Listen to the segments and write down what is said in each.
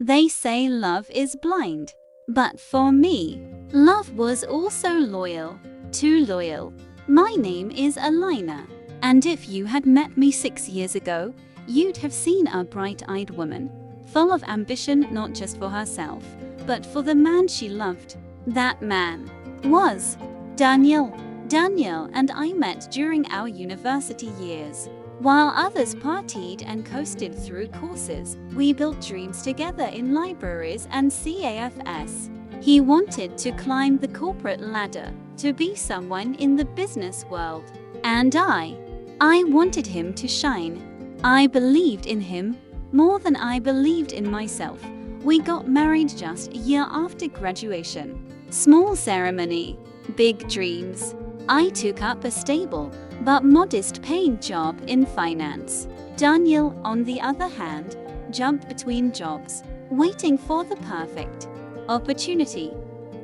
They say love is blind. But for me, love was also loyal. Too loyal. My name is Alina. And if you had met me 6 years ago, you'd have seen a bright-eyed woman, full of ambition not just for herself, but for the man she loved. That man was Daniel. Daniel and I met during our university years. While others partied and coasted through courses, we built dreams together in libraries and CAFS. He wanted to climb the corporate ladder, to be someone in the business world. And I wanted him to shine. I believed in him more than I believed in myself. We got married just a year after graduation. Small ceremony, big dreams. I took up a stable but modest paying job in finance. Daniel, on the other hand, jumped between jobs, waiting for the perfect opportunity.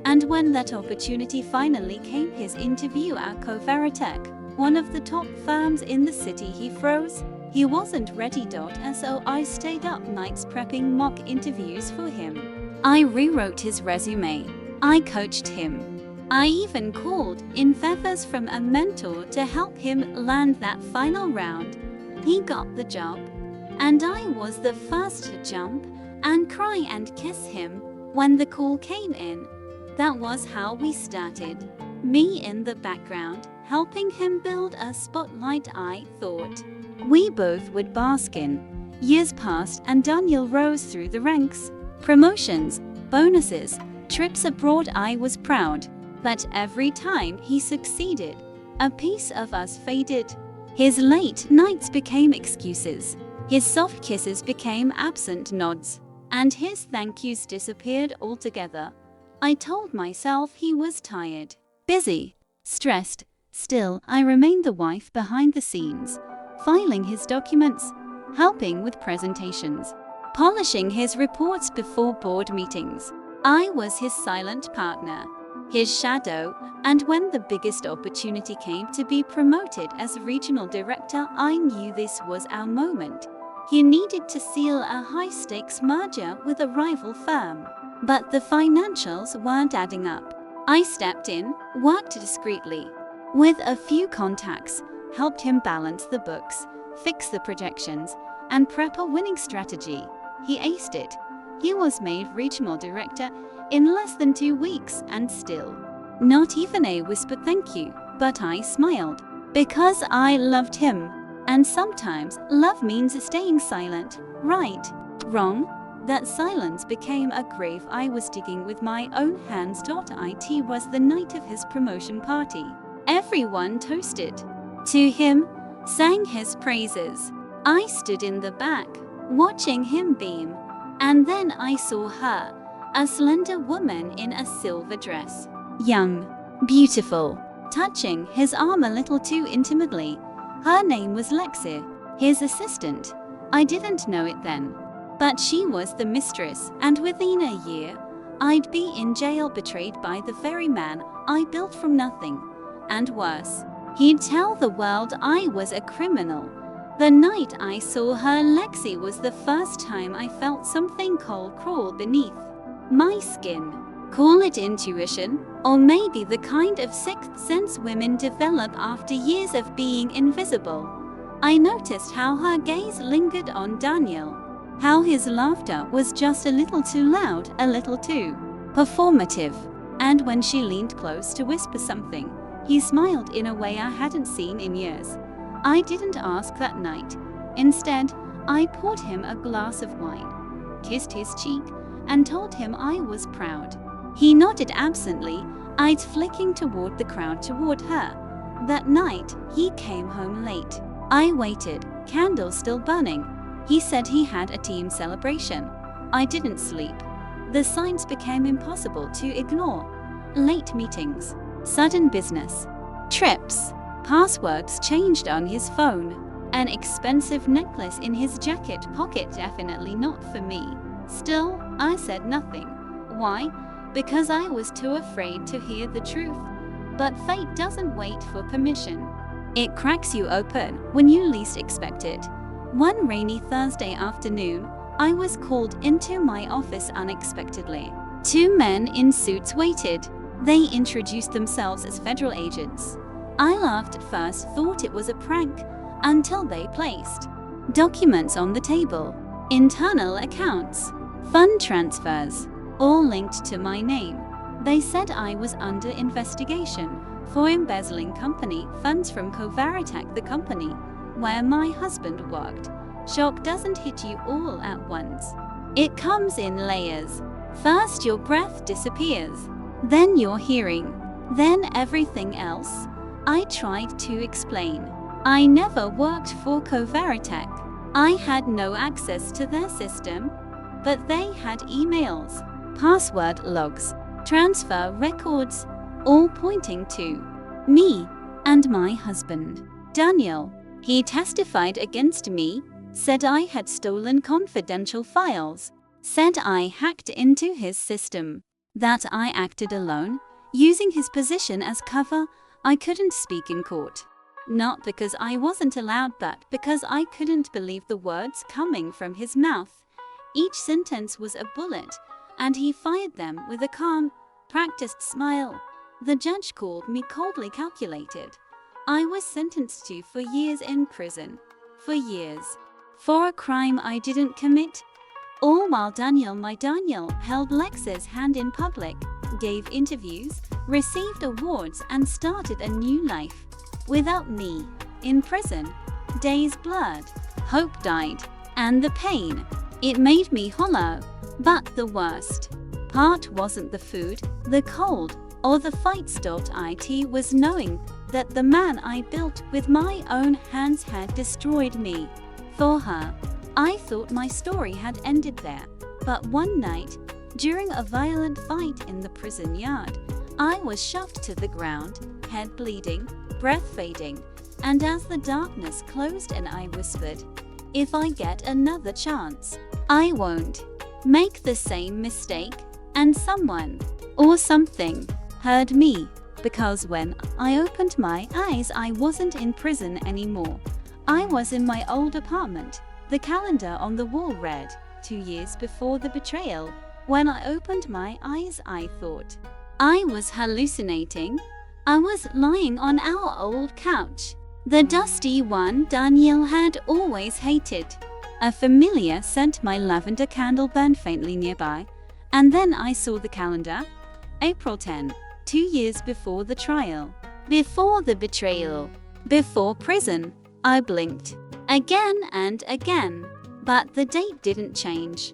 And when that opportunity finally came, his interview at Coveratech, one of the top firms in the city, he froze. He wasn't ready. So I stayed up nights prepping mock interviews for him. I rewrote his resume. I coached him. I even called in favors from a mentor to help him land that final round. He got the job, and I was the first to jump and cry and kiss him when the call came in. That was how we started. Me in the background, helping him build a spotlight. I thought we both would bask in. Years passed and Daniel rose through the ranks. Promotions, bonuses, trips abroad. I was proud. But every time he succeeded, a piece of us faded. His late nights became excuses. His soft kisses became absent nods. And his thank yous disappeared altogether. I told myself he was tired, busy, stressed. Still, I remained the wife behind the scenes, filing his documents, helping with presentations, polishing his reports before board meetings. I was his silent partner, his shadow, and when the biggest opportunity came to be promoted as regional director, I knew this was our moment. He needed to seal a high-stakes merger with a rival firm, but the financials weren't adding up. I stepped in, worked discreetly, with a few contacts, helped him balance the books, fix the projections, and prep a winning strategy. He aced it. He was made regional director in less than 2 weeks, and still, not even a whispered thank you. But I smiled, because I loved him. And sometimes, love means staying silent. Right, wrong, that silence became a grave I was digging with my own hands. It was the night of his promotion party. Everyone toasted to him, sang his praises. I stood in the back, watching him beam. And then I saw her, a slender woman in a silver dress. Young, beautiful, touching his arm a little too intimately. Her name was Lexi, his assistant. I didn't know it then, but she was the mistress, and within a year, I'd be in jail, betrayed by the very man I built from nothing. And worse, he'd tell the world I was a criminal. The night I saw her, Lexi, was the first time I felt something cold crawl beneath my skin. Call it intuition, or maybe the kind of sixth sense women develop after years of being invisible. I noticed how her gaze lingered on Daniel, how his laughter was just a little too loud, a little too performative. And when she leaned close to whisper something, he smiled in a way I hadn't seen in years. I didn't ask that night. Instead, I poured him a glass of wine, kissed his cheek, and told him I was proud. He nodded absently, eyes flicking toward the crowd, toward her. That night, he came home late. I waited, candles still burning. He said he had a team celebration. I didn't sleep. The signs became impossible to ignore. Late meetings, sudden business trips, passwords changed on his phone, an expensive necklace in his jacket pocket. Definitely not for me. Still, I said nothing. Why? Because I was too afraid to hear the truth. But fate doesn't wait for permission. It cracks you open when you least expect it. One rainy Thursday afternoon, I was called into my office unexpectedly. Two men in suits waited. They introduced themselves as federal agents. I laughed at first, thought it was a prank, until they placed documents on the table, internal accounts, fund transfers, all linked to my name. They said I was under investigation for embezzling company funds from Coveritech, the company where my husband worked. Shock doesn't hit you all at once. It comes in layers. First your breath disappears, then your hearing, then everything else. I tried to explain. I never worked for Coveritech. I had no access to their system, but they had emails, password logs, transfer records, all pointing to me and my husband, Daniel. He testified against me, said I had stolen confidential files, said I hacked into his system, that I acted alone, using his position as cover. I couldn't speak in court. Not because I wasn't allowed, but because I couldn't believe the words coming from his mouth. Each sentence was a bullet, and he fired them with a calm, practiced smile. The judge called me coldly calculated. I was sentenced to 4 years in prison. 4 years. For a crime I didn't commit. All while my Daniel, held Lex's hand in public, gave interviews, received awards, and started a new life. Without me, in prison, days blurred, hope died, and the pain, it made me hollow. But the worst part wasn't the food, the cold, or the fights. It was knowing that the man I built with my own hands had destroyed me. For her, I thought my story had ended there, but one night, during a violent fight in the prison yard, I was shoved to the ground, head bleeding, breath fading, and as the darkness closed and I whispered, if I get another chance, I won't make the same mistake. And someone, or something, heard me, because when I opened my eyes I wasn't in prison anymore. I was in my old apartment. The calendar on the wall read, 2 years before the betrayal. When I opened my eyes I thought I was hallucinating. I was lying on our old couch, the dusty one Daniel had always hated. A familiar scent, my lavender candle, burned faintly nearby, and then I saw the calendar. April 10, 2 years before the trial, before the betrayal, before prison. I blinked again and again, but the date didn't change.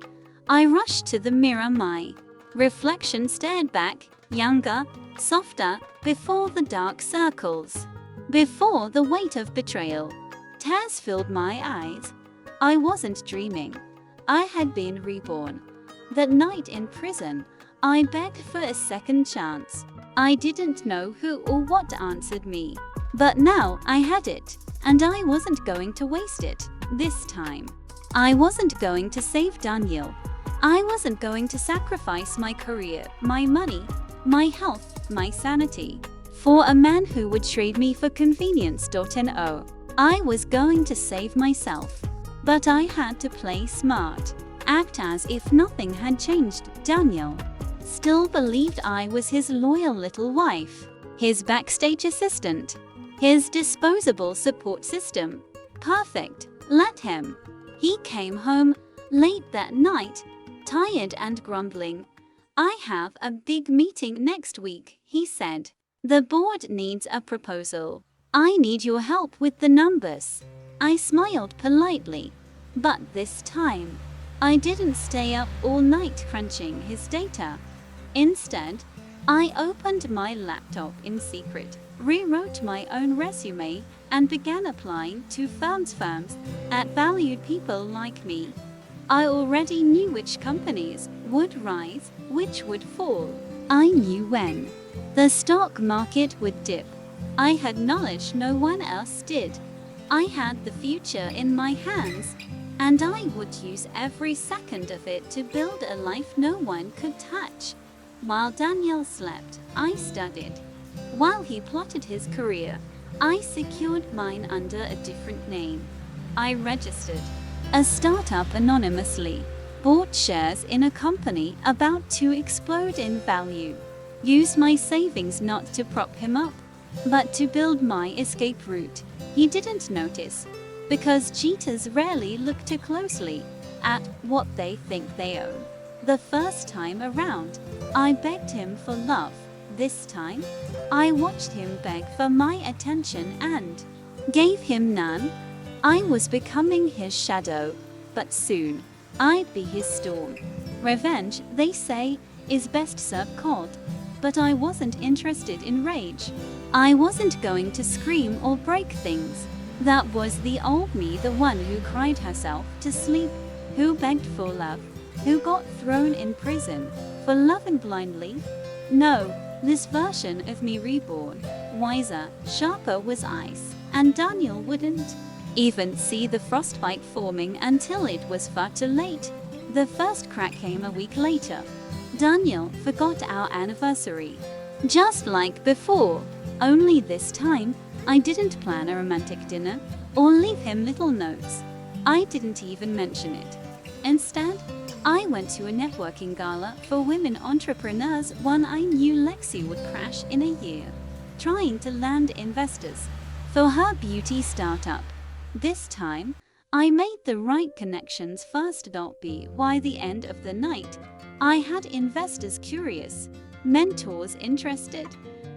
I rushed to the mirror. My reflection stared back, younger, softer, before the dark circles, before the weight of betrayal. Tears filled my eyes. I wasn't dreaming. I had been reborn. That night in prison, I begged for a second chance. I didn't know who or what answered me, but now I had it, and I wasn't going to waste it this time. I wasn't going to save Daniel. I wasn't going to sacrifice my career, my money, my health, my sanity, for a man who would trade me for convenience. No, I was going to save myself, but I had to play smart, act as if nothing had changed. Daniel still believed I was his loyal little wife, his backstage assistant, his disposable support system. Perfect. Let him. He came home late that night, tired and grumbling. I have a big meeting next week, he said. The board needs a proposal. I need your help with the numbers. I smiled politely, but this time, I didn't stay up all night crunching his data. Instead, I opened my laptop in secret, rewrote my own resume, and began applying to firms at valued people like me. I already knew which companies would rise, which would fall. I knew when the stock market would dip. I had knowledge no one else did. I had the future in my hands, and I would use every second of it to build a life no one could touch. While Daniel slept, I studied. While he plotted his career, I secured mine under a different name. I registered a startup anonymously, bought shares in a company about to explode in value, used my savings not to prop him up, but to build my escape route. He didn't notice, because cheaters rarely look too closely at what they think they own. The first time around, I begged him for love. This time, I watched him beg for my attention and gave him none. I was becoming his shadow, but soon I'd be his storm. Revenge, they say, is best served cold, but I wasn't interested in rage. I wasn't going to scream or break things. That was the old me, the one who cried herself to sleep, who begged for love, who got thrown in prison for loving blindly. No, this version of me reborn, wiser, sharper was ice, and Daniel wouldn't even see the frostbite forming until it was far too late. The first crack came a week later. Daniel forgot our anniversary. Just like before, only this time, I didn't plan a romantic dinner or leave him little notes. I didn't even mention it. Instead, I went to a networking gala for women entrepreneurs, one I knew Lexi would crash in a year, trying to land investors for her beauty startup. This time, I made the right connections first. By the end of the night, I had investors curious, mentors interested,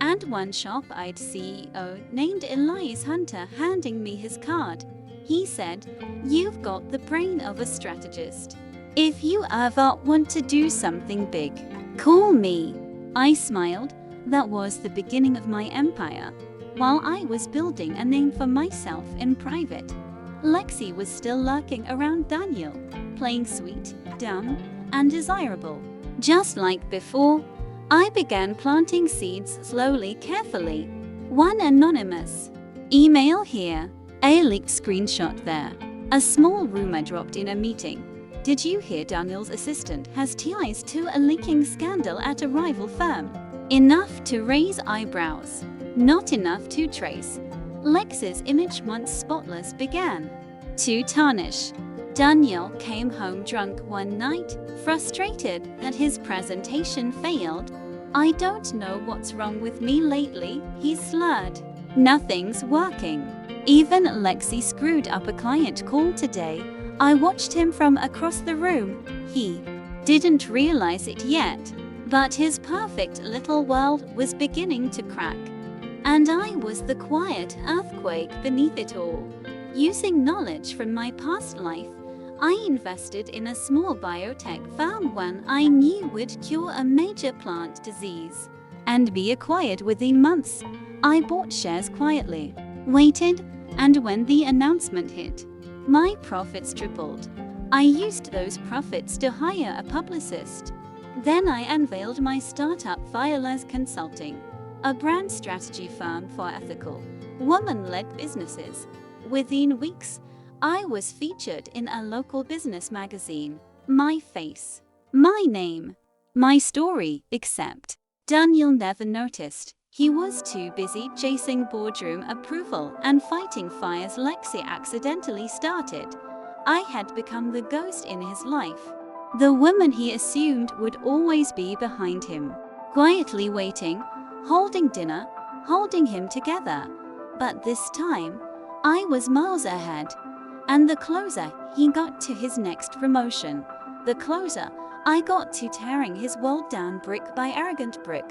and one sharp-eyed CEO named Elias Hunter handing me his card. He said, "You've got the brain of a strategist. If you ever want to do something big, call me." I smiled. That was the beginning of my empire. While I was building a name for myself in private, Lexi was still lurking around Daniel, playing sweet, dumb, and desirable. Just like before, I began planting seeds slowly, carefully. One anonymous email here, a leaked screenshot there. A small rumor dropped in a meeting. Did you hear Daniel's assistant has ties to a leaking scandal at a rival firm? Enough to raise eyebrows, not enough to trace. Lexi's image, once spotless, began to tarnish. Daniel came home drunk one night, frustrated that his presentation failed. "I don't know what's wrong with me lately," he slurred. "Nothing's working. Even Lexi screwed up a client call today. I watched him from across the room." He didn't realize it yet, but his perfect little world was beginning to crack. And I was the quiet earthquake beneath it all. Using knowledge from my past life, I invested in a small biotech firm one I knew would cure a major plant disease and be acquired within months. I bought shares quietly, waited, and when the announcement hit, my profits tripled. I used those profits to hire a publicist. Then I unveiled my startup Fireless Consulting, a brand strategy firm for ethical, woman-led businesses. Within weeks, I was featured in a local business magazine. My face, my name, my story, except Daniel never noticed. He was too busy chasing boardroom approval and fighting fires Lexi accidentally started. I had become the ghost in his life, the woman he assumed would always be behind him, quietly waiting, holding dinner, holding him together. But this time, I was miles ahead. And the closer he got to his next promotion, the closer I got to tearing his world down brick by arrogant brick.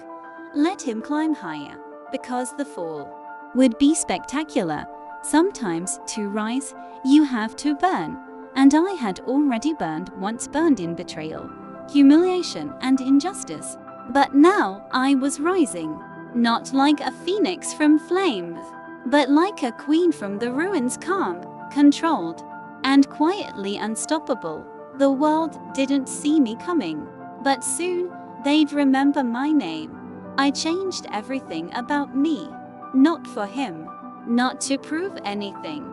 Let him climb higher, because the fall would be spectacular. Sometimes to rise, you have to burn. And I had already burned once, burned in betrayal, humiliation, and injustice. But now I was rising, not like a phoenix from flames, but like a queen from the ruins, calm, controlled, and quietly unstoppable. The world didn't see me coming, but soon they'd remember my name. I changed everything about me, not for him, not to prove anything.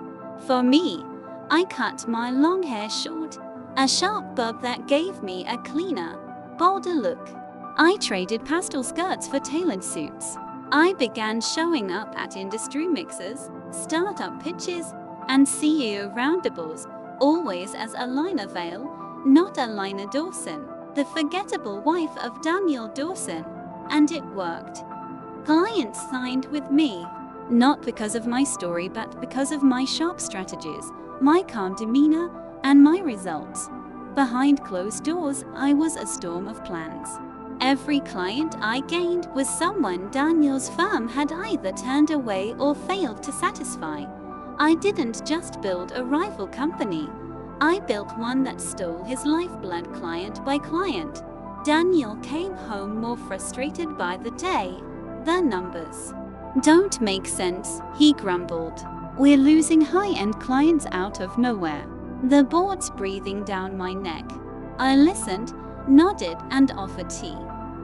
For me, I cut my long hair short, a sharp bob that gave me a cleaner, bolder look. I traded pastel skirts for tailored suits. I began showing up at industry mixers, startup pitches, and CEO roundables, always as a liner veil, not Alina Dawson, the forgettable wife of Daniel Dawson. And it worked. Clients signed with me, not because of my story but because of my sharp strategies, my calm demeanor, and my results. Behind closed doors, I was a storm of plans. Every client I gained was someone Daniel's firm had either turned away or failed to satisfy. I didn't just build a rival company. I built one that stole his lifeblood client by client. Daniel came home more frustrated by the day. The numbers don't make sense, he grumbled. We're losing high-end clients out of nowhere. The board's breathing down my neck. I listened, nodded, and offered tea.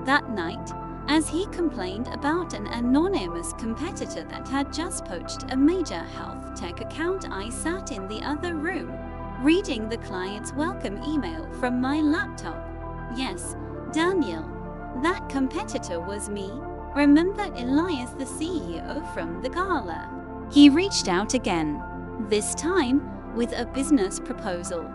That night, as he complained about an anonymous competitor that had just poached a major health tech account, I sat in the other room, reading the client's welcome email from my laptop. Yes, Daniel, that competitor was me. Remember Elias, the CEO from the gala? He reached out again, this time with a business proposal.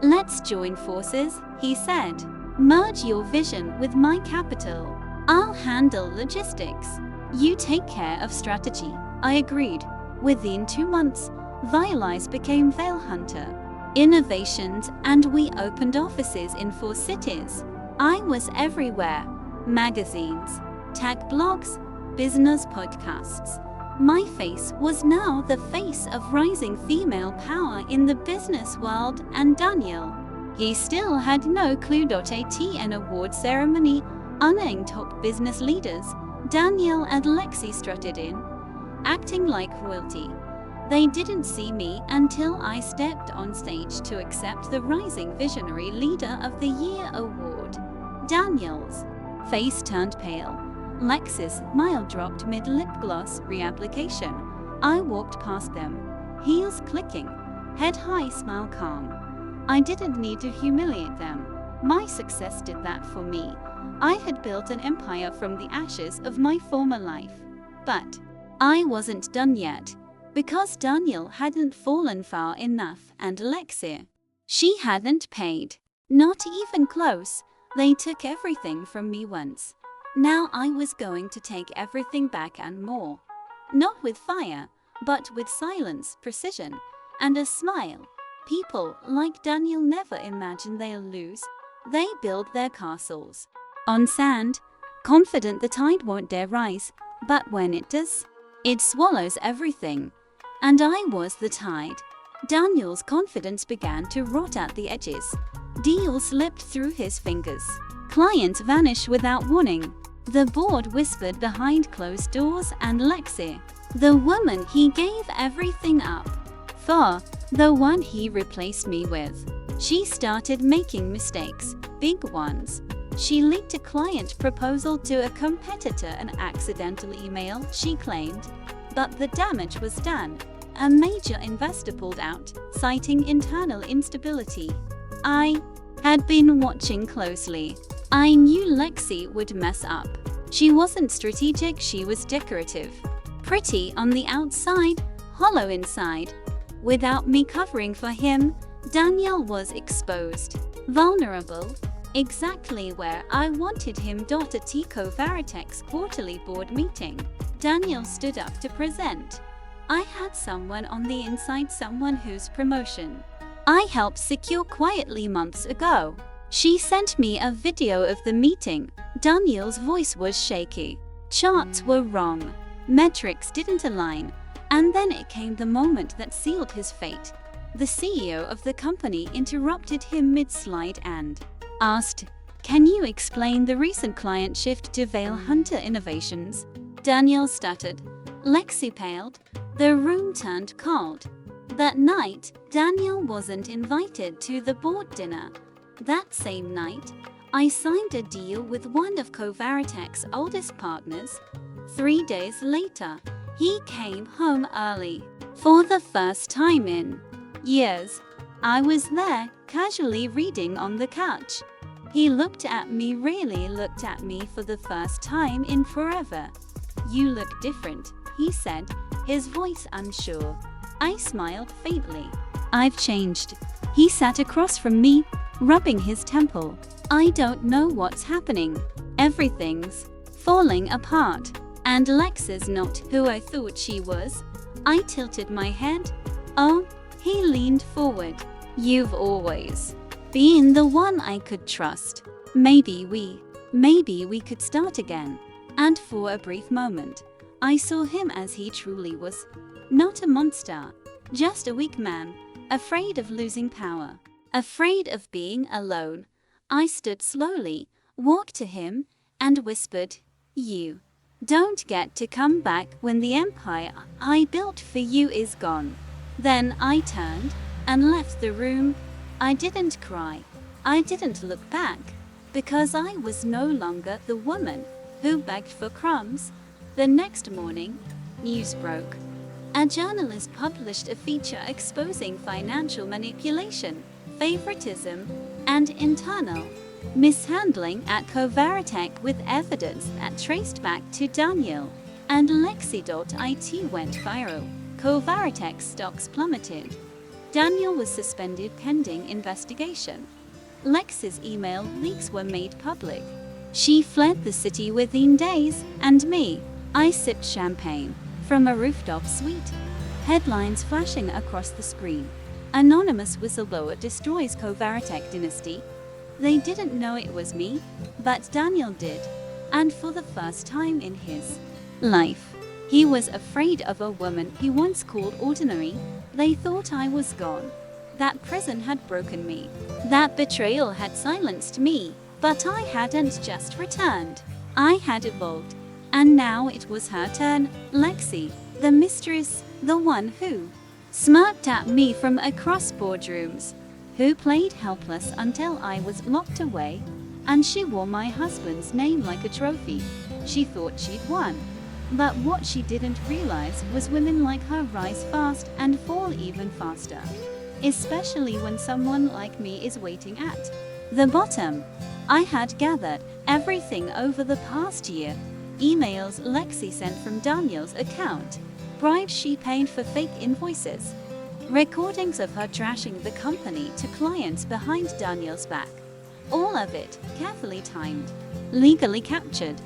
Let's join forces, he said. Merge your vision with my capital. I'll handle logistics. You take care of strategy. I agreed. Within 2 months, Violize became Veil Hunter Innovations, and we opened offices in 4 cities. I was everywhere. Magazines, tech blogs, business podcasts. My face was now the face of rising female power in the business world, and Daniel, he still had no clue. At an award ceremony, honoring top business leaders, Daniel and Lexi strutted in, acting like royalty. They didn't see me until I stepped on stage to accept the Rising Visionary Leader of the Year award. Daniel's face turned pale. Lexi's smile dropped mid-lip gloss reapplication. I walked past them, heels clicking, head high, smile calm. I didn't need to humiliate them. My success did that for me. I had built an empire from the ashes of my former life. But I wasn't done yet, because Daniel hadn't fallen far enough, and Lexi, she hadn't paid. Not even close. They took everything from me once. Now I was going to take everything back and more. Not with fire, but with silence, precision, and a smile. People like Daniel never imagine they'll lose. They build their castles on sand, confident the tide won't dare rise, but when it does, it swallows everything. And I was the tide. Daniel's confidence began to rot at the edges. Deals slipped through his fingers. Clients vanished without warning. The board whispered behind closed doors, and Lexi, the woman he gave everything up for, the one he replaced me with, she started making mistakes, big ones. She leaked a client proposal to a competitor, an accidental email, she claimed. But the damage was done. A major investor pulled out, citing internal instability. I had been watching closely. I knew Lexi would mess up. She wasn't strategic, she was decorative. Pretty on the outside, hollow inside. Without me covering for him, Daniel was exposed. Vulnerable. Exactly where I wanted him. At Tico Veritech's quarterly board meeting, Daniel stood up to present. I had someone on the inside, someone whose promotion I helped secure quietly months ago. She sent me a video of the meeting. Daniel's voice was shaky. Charts were wrong. Metrics didn't align. And then it came the moment that sealed his fate. The CEO of the company interrupted him mid-slide and asked, "Can you explain the recent client shift to Veil Hunter Innovations?" Daniel stuttered. Lexi paled. The room turned cold. That night, Daniel wasn't invited to the board dinner. That same night, I signed a deal with one of Covaritech's oldest partners. 3 days later, he came home early. For the first time in years, I was there, casually reading on the couch. He looked at me, really looked at me for the first time in forever. "You look different," he said, his voice unsure. I smiled faintly. "I've changed." He sat across from me, rubbing his temple. I don't know what's happening. Everything's falling apart. And Lex's not who I thought she was. I tilted my head. Oh, he leaned forward. You've always been the one I could trust. Maybe we could start again. And for a brief moment, I saw him as he truly was. Not a monster, just a weak man, afraid of losing power, afraid of being alone. I stood slowly, walked to him, and whispered, "You don't get to come back when the empire I built for you is gone." Then I turned and left the room. I didn't cry. I didn't look back, because I was no longer the woman who begged for crumbs. The next morning, news broke. A journalist published a feature exposing financial manipulation, favoritism, and internal mishandling at Covaratech, with evidence that traced back to Daniel. And Lexi.it went viral. Covaratech stocks plummeted. Daniel was suspended pending investigation. Lexi's email leaks were made public. She fled the city within days, and me, I sipped champagne from a rooftop suite. Headlines flashing across the screen. Anonymous whistleblower destroys Covaratech dynasty. They didn't know it was me, but Daniel did. And for the first time in his life, he was afraid of a woman he once called ordinary. They thought I was gone. That prison had broken me. That betrayal had silenced me. But I hadn't just returned. I had evolved. And now it was her turn. Lexi, the mistress, the one who smirked at me from across boardrooms, who played helpless until I was locked away, and she wore my husband's name like a trophy. She thought she'd won. But what she didn't realize was women like her rise fast and fall even faster, especially when someone like me is waiting at the bottom. I had gathered everything over the past year. Emails Lexi sent from Daniel's account, bribes she paid for fake invoices, recordings of her trashing the company to clients behind Daniel's back. All of it carefully timed, legally captured.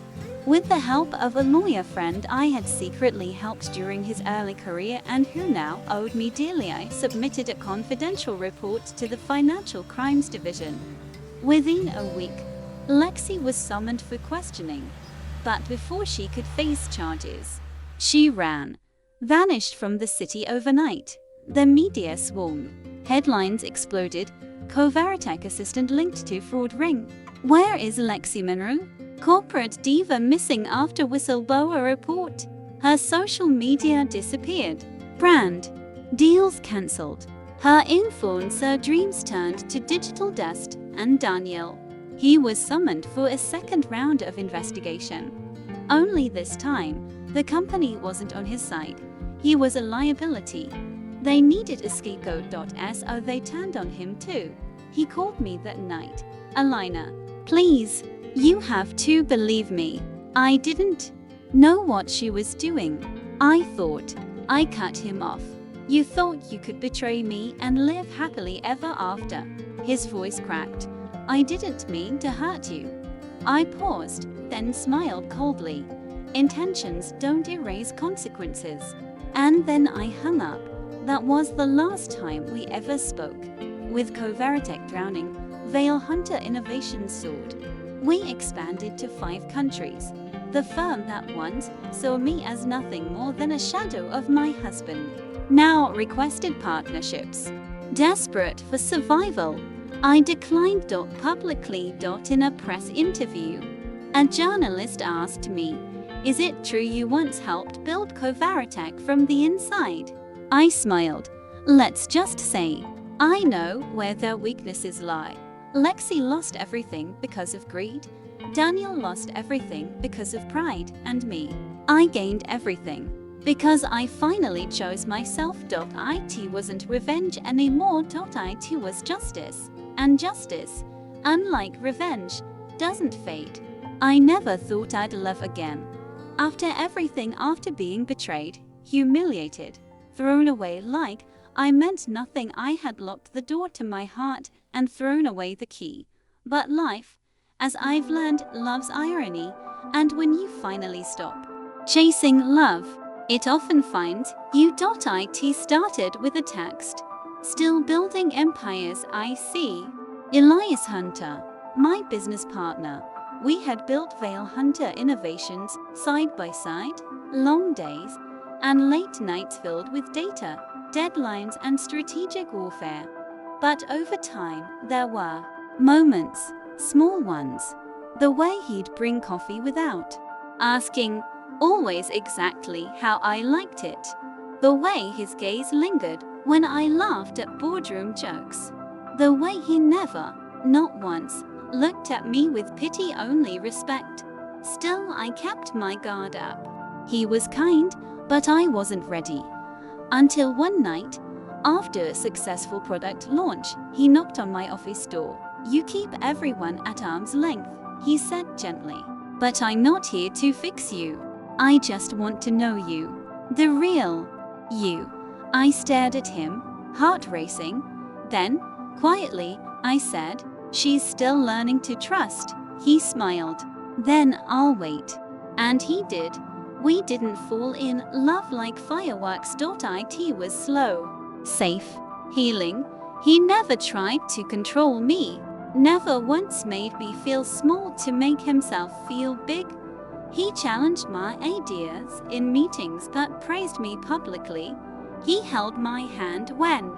With the help of a lawyer friend I had secretly helped during his early career and who now owed me dearly, I submitted a confidential report to the Financial Crimes Division. Within a week, Lexi was summoned for questioning. But before she could face charges, she ran, vanished from the city overnight. The media swarmed. Headlines exploded. Covaratech assistant linked to fraud ring. Where is Lexi Monroe? Corporate diva missing after whistleblower report. Her social media disappeared. Brand deals cancelled. Her influencer dreams turned to digital dust. And Daniel, he was summoned for a second round of investigation. Only this time, the company wasn't on his side. He was a liability. They needed a scapegoat. So they turned on him too. He called me that night. "Alina, please, you have to believe me. I didn't know what she was doing. I thought I cut him off. You thought you could betray me and live happily ever after." His voice cracked. "I didn't mean to hurt you." I paused, then smiled coldly. Intentions don't erase consequences. And then I hung up. That was the last time we ever spoke. With Covaratech drowning, Veil Hunter Innovations soared. We expanded to 5 countries. The firm that once saw me as nothing more than a shadow of my husband now requested partnerships. Desperate for survival, I declined publicly. In a press interview, a journalist asked me, "Is it true you once helped build Covaratech from the inside?" I smiled. Let's just say, I know where their weaknesses lie. Lexi lost everything because of greed. Daniel lost everything because of pride. And me, I gained everything because I finally chose myself. It wasn't revenge anymore. It was justice. And justice, unlike revenge, doesn't fade. I never thought I'd love again. After everything, after being betrayed, humiliated, thrown away like I meant nothing, I had locked the door to my heart and thrown away the key. But life, as I've learned, loves irony, and when you finally stop chasing love, it often finds you. It started with a text. Still building empires, I see. Elias Hunter, my business partner. We had built Veil Hunter Innovations side by side, long days and late nights filled with data, deadlines and strategic warfare. But over time, there were moments, small ones. The way he'd bring coffee without asking, always exactly how I liked it. The way his gaze lingered when I laughed at boardroom jokes. The way he never, not once, looked at me with pity, only respect. Still, I kept my guard up. He was kind, but I wasn't ready. Until one night, after a successful product launch, he knocked on my office door. "You keep everyone at arm's length," he said gently. "But I'm not here to fix you. I just want to know you. The real you." I stared at him, heart racing. Then, quietly, I said, "She's still learning to trust." He smiled. "Then I'll wait." And he did. We didn't fall in love like fireworks. It was slow, safe, healing. He never tried to control me, never once made me feel small to make himself feel big. He challenged my ideas in meetings but praised me publicly. He held my hand when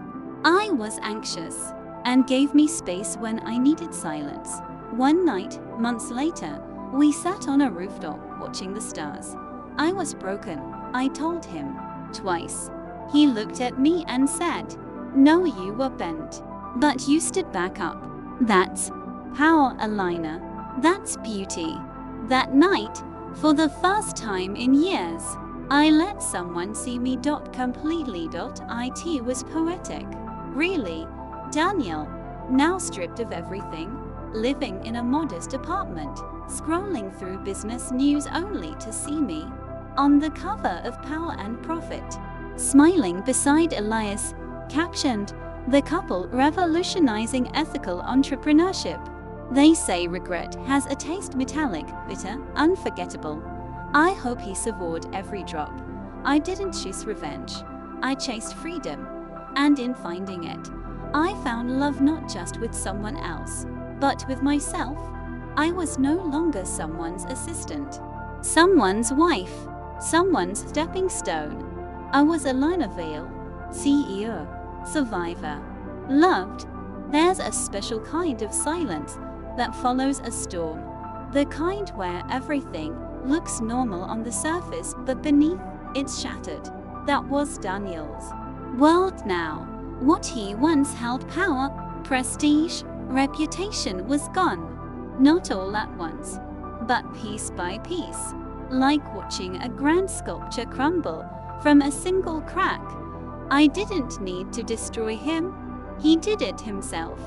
I was anxious and gave me space when I needed silence. One night, months later, we sat on a rooftop watching the stars. I was broken, I told him, twice. He looked at me and said, "No, you were bent. But you stood back up. That's power, Alina. That's beauty." That night, for the first time in years, I let someone see me completely. It was poetic. Really, Daniel, now stripped of everything, living in a modest apartment, scrolling through business news only to see me on the cover of Power and Profit, smiling beside Elias, captioned, "The couple revolutionizing ethical entrepreneurship." They say regret has a taste, metallic, bitter, unforgettable. I hope he savored every drop. I didn't chase revenge. I chased freedom. And in finding it, I found love not just with someone else, but with myself. I was no longer someone's assistant, someone's wife, someone's stepping stone. I was Alina Vale, CEO, survivor, loved. There's a special kind of silence that follows a storm, the kind where everything looks normal on the surface but beneath it's shattered. That was Daniel's world now. What he once held, power, prestige, reputation, was gone. Not all at once, but piece by piece, like watching a grand sculpture crumble from a single crack. I didn't need to destroy him. He did it himself.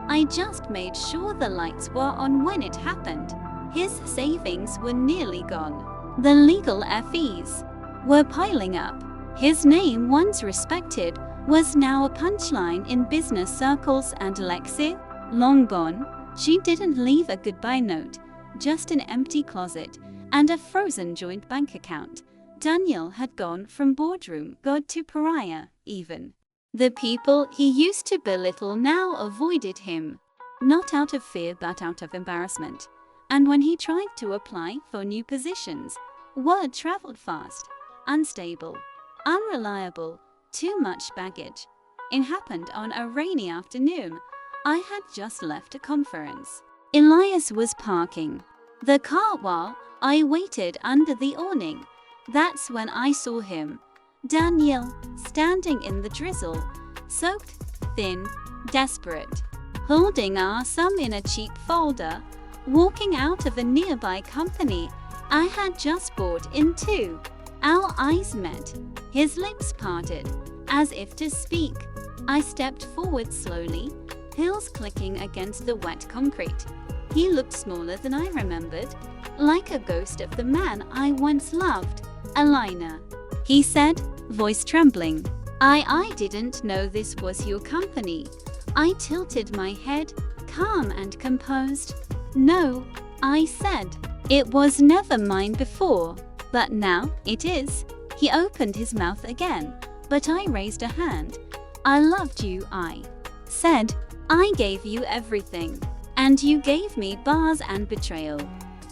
I just made sure the lights were on when it happened. His savings were nearly gone. The legal fees were piling up. His name, once respected, was now a punchline in business circles, and Alexia, long gone. She didn't leave a goodbye note, just an empty closet and a frozen joint bank account. Daniel had gone from boardroom god to pariah, even. The people he used to belittle now avoided him, not out of fear but out of embarrassment. And when he tried to apply for new positions, word traveled fast, unstable, unreliable, too much baggage. It happened on a rainy afternoon. I had just left a conference. Elias was parking the car while I waited under the awning. That's when I saw him. Daniel, standing in the drizzle, soaked, thin, desperate, holding our sum in a cheap folder, walking out of a nearby company I had just bought into. Our eyes met. His lips parted, as if to speak. I stepped forward slowly, heels clicking against the wet concrete. He looked smaller than I remembered, like a ghost of the man I once loved. "Alina," he said, voice trembling. I didn't know this was your company. I tilted my head, calm and composed. No, I said. It was never mine before, but now it is. He opened his mouth again, but I raised a hand. I loved you, I said. I gave you everything, and you gave me bars and betrayal.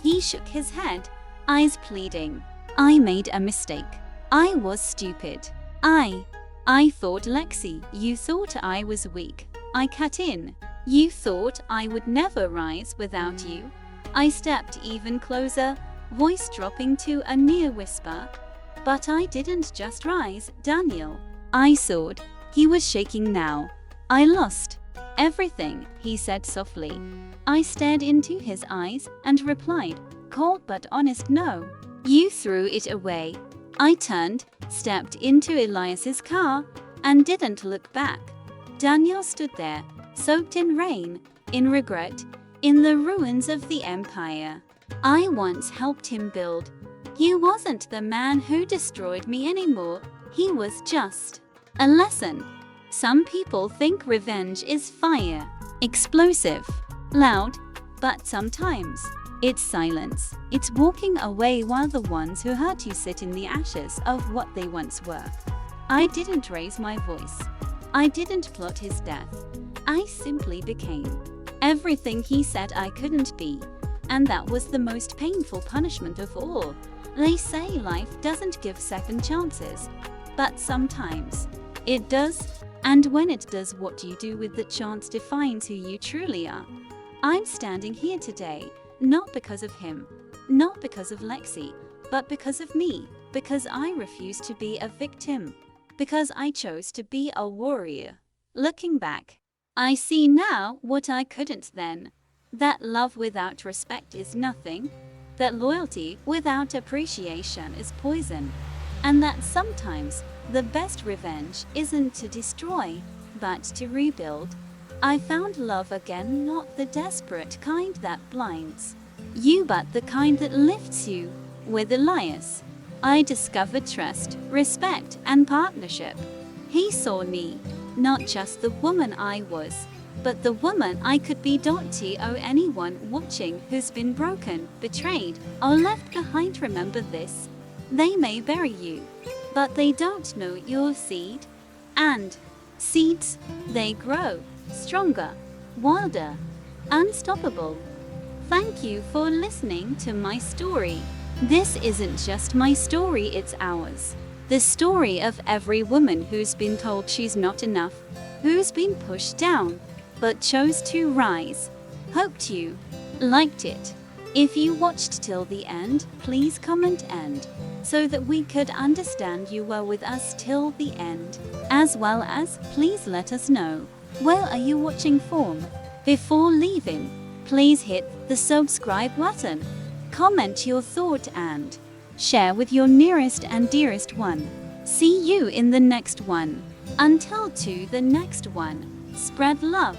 He shook his head, eyes pleading. I made a mistake. I was stupid. I thought, Lexi, you thought I was weak. I cut in. You thought I would never rise without you. I stepped even closer, voice dropping to a near whisper. But I didn't just rise, Daniel. I soared. He was shaking now. I lost everything, he said softly. I stared into his eyes and replied, cold but honest no. You threw it away. I turned, stepped into Elias's car, and didn't look back. Daniel stood there, soaked in rain, in regret, in the ruins of the empire I once helped him build. He wasn't the man who destroyed me anymore. He was just a lesson. Some people think revenge is fire, explosive, loud, but sometimes it's silence. It's walking away while the ones who hurt you sit in the ashes of what they once were. I didn't raise my voice. I didn't plot his death. I simply became everything he said I couldn't be. And that was the most painful punishment of all. They say life doesn't give second chances, but sometimes it does. And when it does, what you do with the chance defines who you truly are. I'm standing here today, not because of him, not because of Lexi, but because of me, because I refused to be a victim, because I chose to be a warrior. Looking back, I see now what I couldn't then. That love without respect is nothing, that loyalty without appreciation is poison, and that sometimes the best revenge isn't to destroy, but to rebuild. I found love again, not the desperate kind that blinds you, but the kind that lifts you. With Elias, I discovered trust, respect, and partnership. He saw me, not just the woman I was, but the woman I could be. Anyone watching who's been broken, betrayed, or left behind, remember this. They may bury you, but they don't know your seed. And seeds, they grow stronger, wilder, unstoppable. Thank you for listening to my story. This isn't just my story, it's ours. The story of every woman who's been told she's not enough, who's been pushed down, but chose to rise. Hoped you liked it. If you watched till the end, please comment "end" so that we could understand you were with us till the end. As well as, please let us know, where are you watching from? Before leaving, please hit the subscribe button, comment your thought and share with your nearest and dearest one. See you in the next one. Until to the next one, spread love.